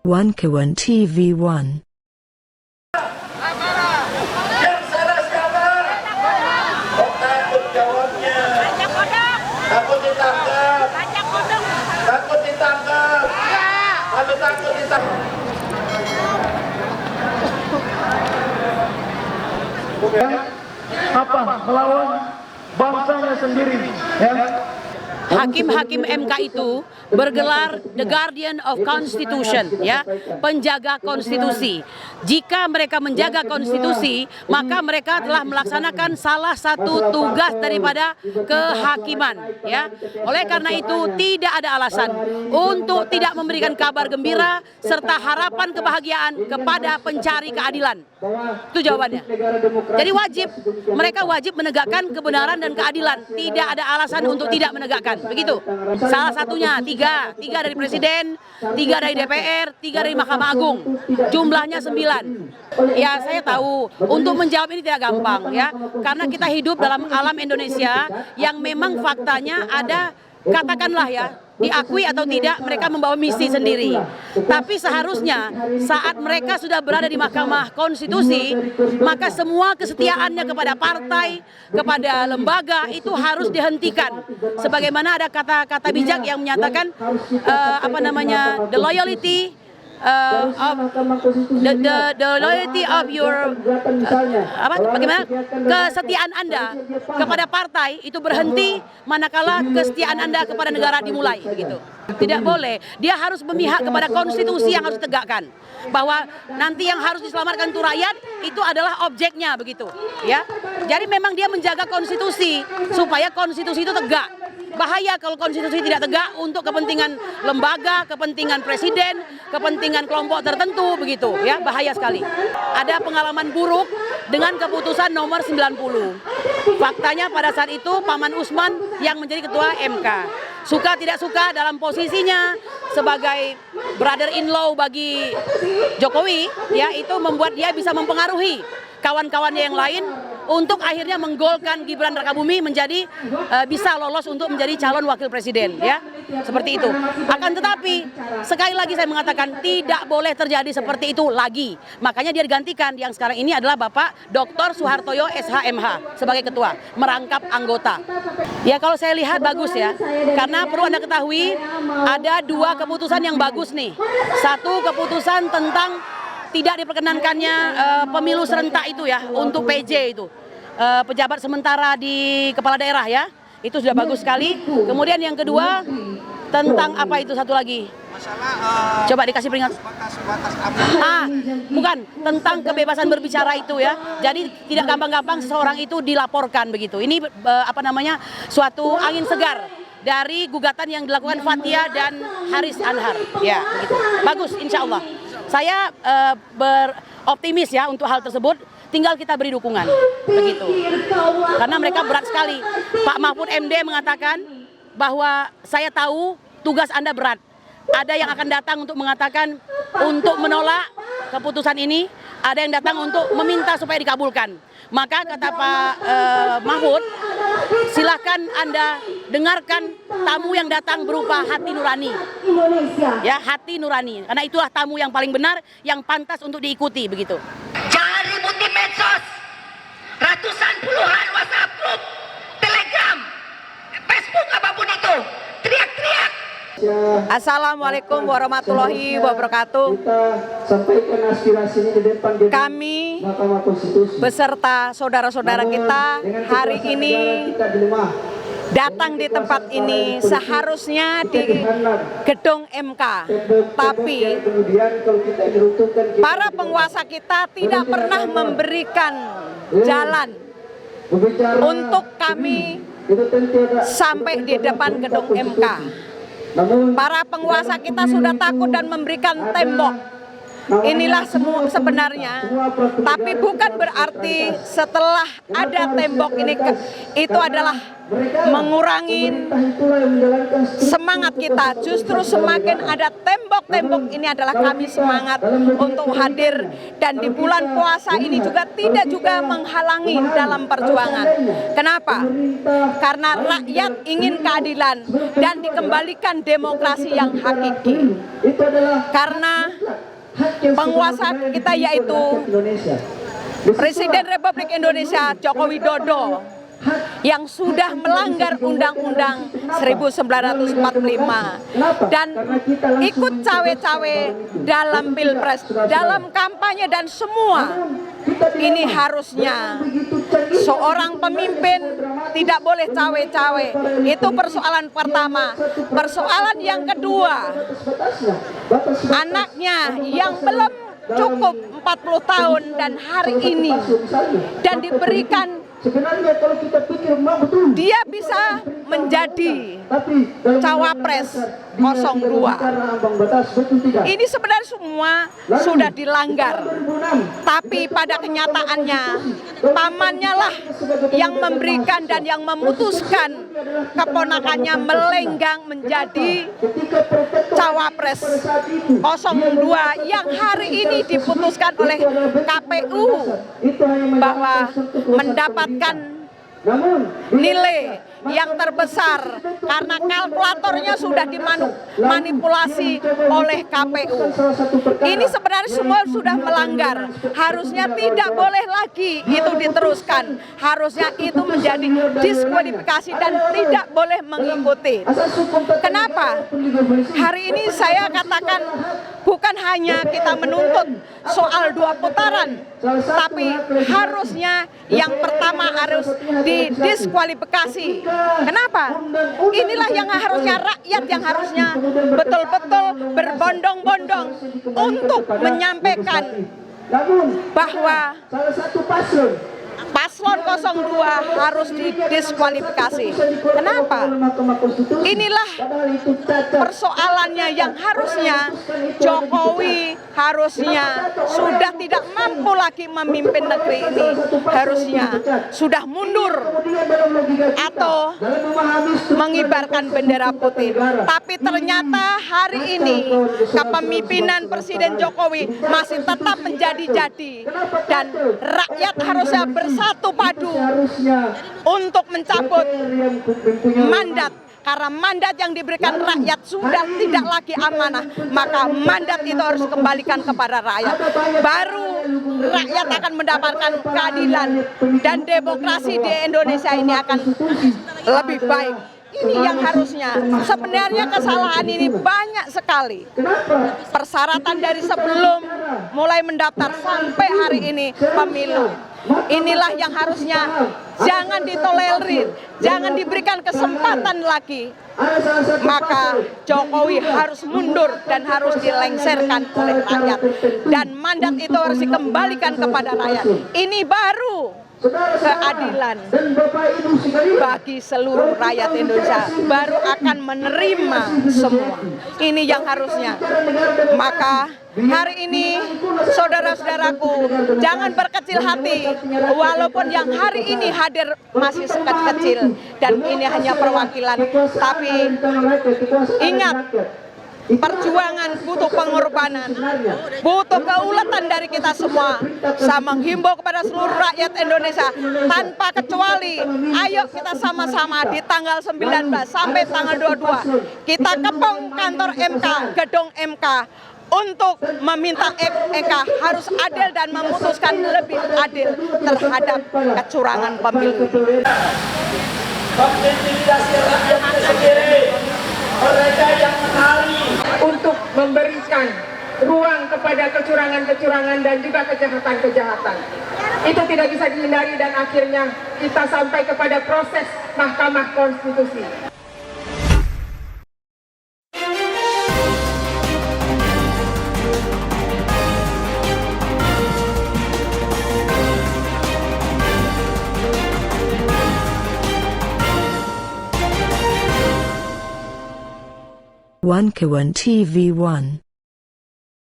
Wankawan TV1. Yang salah siapa? Kok takut jawabnya? Takut ditangkap. Takut ditangkap. Kami takut ditangkap. Apa melawan bangsanya sendiri, ya? Hakim-hakim MK itu bergelar The Guardian of Constitution, ya, penjaga konstitusi. Jika mereka menjaga konstitusi, maka mereka telah melaksanakan salah satu tugas daripada kehakiman, ya. Oleh karena itu tidak ada alasan untuk tidak memberikan kabar gembira serta harapan kebahagiaan kepada pencari keadilan. Itu jawabannya. Jadi mereka wajib menegakkan kebenaran dan keadilan. Tidak ada alasan untuk tidak menegakkan. Begitu. Salah satunya tiga dari Presiden, 3 dari DPR, 3 dari Mahkamah Agung. Jumlahnya 9. Ya, saya tahu untuk menjawab ini tidak gampang, ya, karena kita hidup dalam alam Indonesia yang memang faktanya ada, katakanlah ya, diakui atau tidak, mereka membawa misi sendiri. Tapi seharusnya saat mereka sudah berada di Mahkamah Konstitusi, maka semua kesetiaannya kepada partai, kepada lembaga itu harus dihentikan. Sebagaimana ada kata-kata bijak yang menyatakan the loyalty the loyalty of your bagaimana kesetiaan Anda kepada partai itu berhenti manakala kesetiaan Anda kepada negara dimulai, begitu. Tidak boleh. Dia harus memihak kepada konstitusi yang harus ditegakkan. Bahwa nanti yang harus diselamatkan itu rakyat, itu adalah objeknya, begitu, ya. Jadi memang dia menjaga konstitusi supaya konstitusi itu tegak. Bahaya kalau konstitusi tidak tegak untuk kepentingan lembaga, kepentingan presiden, kepentingan kelompok tertentu, begitu, ya, bahaya sekali. Ada pengalaman buruk dengan keputusan nomor 90. Faktanya pada saat itu Paman Usman yang menjadi ketua MK. Suka tidak suka dalam posisinya sebagai brother-in-law bagi Jokowi, ya, itu membuat dia bisa mempengaruhi kawan-kawannya yang lain untuk akhirnya menggolkan Gibran Rakabumi menjadi bisa lolos untuk menjadi calon wakil presiden, ya, seperti itu. Akan tetapi sekali lagi saya mengatakan tidak boleh terjadi seperti itu lagi. Makanya dia digantikan, yang sekarang ini adalah Bapak Dr. Suhartoyo SHMH sebagai ketua, merangkap anggota. Ya, kalau saya lihat bagus, ya, karena perlu Anda ketahui ada 2 keputusan yang bagus nih. Satu keputusan tentang tidak diperkenankannya pemilu serentak itu, ya, untuk PJ itu, pejabat sementara di kepala daerah, ya, itu sudah bagus sekali. Kemudian yang kedua tentang apa itu satu lagi? Coba dikasih peringatan. Bukan, tentang kebebasan berbicara itu, ya. Jadi tidak gampang-gampang seseorang itu dilaporkan, begitu. Ini suatu angin segar dari gugatan yang dilakukan Fathia dan Haris Anhar, ya, begitu. Bagus, insya Allah. Saya beroptimis, ya, untuk hal tersebut. Tinggal kita beri dukungan, begitu. Karena mereka berat sekali. Pak Mahfud MD mengatakan bahwa saya tahu tugas Anda berat. Ada yang akan datang untuk mengatakan untuk menolak keputusan ini, ada yang datang untuk meminta supaya dikabulkan. Maka kata Pak Mahfud, silahkan Anda dengarkan tamu yang datang berupa hati nurani, ya, hati nurani. Karena itulah tamu yang paling benar, yang pantas untuk diikuti, begitu. Jangan ribut di medsos, ratusan puluhan WhatsApp group, Telegram, Facebook, apapun itu, teriak-teriak. Assalamualaikum warahmatullahi wabarakatuh. Kami beserta saudara-saudara kita hari ini datang di tempat ini, seharusnya di gedung MK, tapi para penguasa kita tidak pernah memberikan jalan untuk kami sampai di depan gedung MK. Para penguasa kita sudah takut dan memberikan tembok. inilah semua sebenarnya, tapi bukan berarti setelah ada tembok ini itu adalah mengurangi semangat kita. Justru semakin ada tembok-tembok ini adalah kami semangat untuk hadir, dan di bulan puasa ini juga tidak juga menghalangi dalam perjuangan. Kenapa? Karena rakyat ingin keadilan dan dikembalikan demokrasi yang hakiki. Karena penguasa kita yaitu Presiden Republik Indonesia Joko Widodo yang sudah melanggar Undang-Undang 1945 dan ikut cawe-cawe dalam pilpres, dalam kampanye dan semua. Ini harusnya seorang pemimpin tidak boleh cawe-cawe. Itu persoalan pertama. Persoalan yang kedua, anaknya yang belum cukup 40 tahun dan hari ini dan diberikan dia bisa menjadi cawapres 02. Ini sebenarnya semua sudah dilanggar, tapi pada kenyataannya pamannya lah yang memberikan dan yang memutuskan keponakannya melenggang menjadi cawapres 02 yang hari ini diputuskan oleh KPU bahwa mendapatkan nilai yang terbesar karena kalkulatornya sudah dimanipulasi oleh KPU. Ini sebenarnya semua sudah melanggar. Harusnya tidak boleh lagi itu diteruskan. Harusnya itu menjadi diskualifikasi dan tidak boleh mengikuti. Kenapa? Hari ini saya katakan bukan hanya kita menuntut soal 2 putaran, tapi harusnya yang pertama harus didiskualifikasi. Kenapa? Inilah yang harusnya rakyat yang harusnya betul-betul berbondong-bondong untuk menyampaikan bahwa paslon 02 harus didiskualifikasi. Kenapa? Inilah persoalannya yang harusnya Jokowi harusnya sudah tidak mampu lagi memimpin negeri ini. Harusnya sudah mundur atau mengibarkan bendera putih. Tapi ternyata hari ini kepemimpinan Presiden Jokowi masih tetap menjadi-jadi dan rakyat harusnya bersatu padu untuk mencabut mandat. Karena mandat yang diberikan rakyat sudah tidak lagi amanah, maka mandat itu harus dikembalikan kepada rakyat. Baru rakyat akan mendapatkan keadilan dan demokrasi di Indonesia ini akan lebih baik. Ini yang harusnya. Sebenarnya kesalahan ini banyak sekali. Persyaratan dari sebelum mulai mendaftar sampai hari ini pemilu. Inilah yang harusnya jangan ditolerir, jangan diberikan kesempatan lagi. Maka Jokowi harus mundur dan harus dilengserkan oleh rakyat. Dan mandat itu harus dikembalikan kepada rakyat. Ini baru keadilan bagi seluruh rakyat Indonesia, baru akan menerima semua. Ini yang harusnya. Maka hari ini saudara-saudaraku, jangan berkecil hati, walaupun yang hari ini hadir masih sekecil dan ini hanya perwakilan, tapi ingat, perjuangan butuh pengorbanan, butuh keuletan dari kita semua. Saya menghimbau kepada seluruh rakyat Indonesia tanpa kecuali, ayo kita sama-sama di tanggal 19 sampai tanggal 22 kita kepung kantor MK, gedung MK untuk meminta MK harus adil dan memutuskan lebih adil terhadap kecurangan pemilu. Mengintimidasi rakyat sendiri, mereka yang menari untuk memberikan ruang kepada kecurangan-kecurangan dan juga kejahatan-kejahatan. Itu tidak bisa dihindari dan akhirnya kita sampai kepada proses Mahkamah Konstitusi. One Kawan TV 1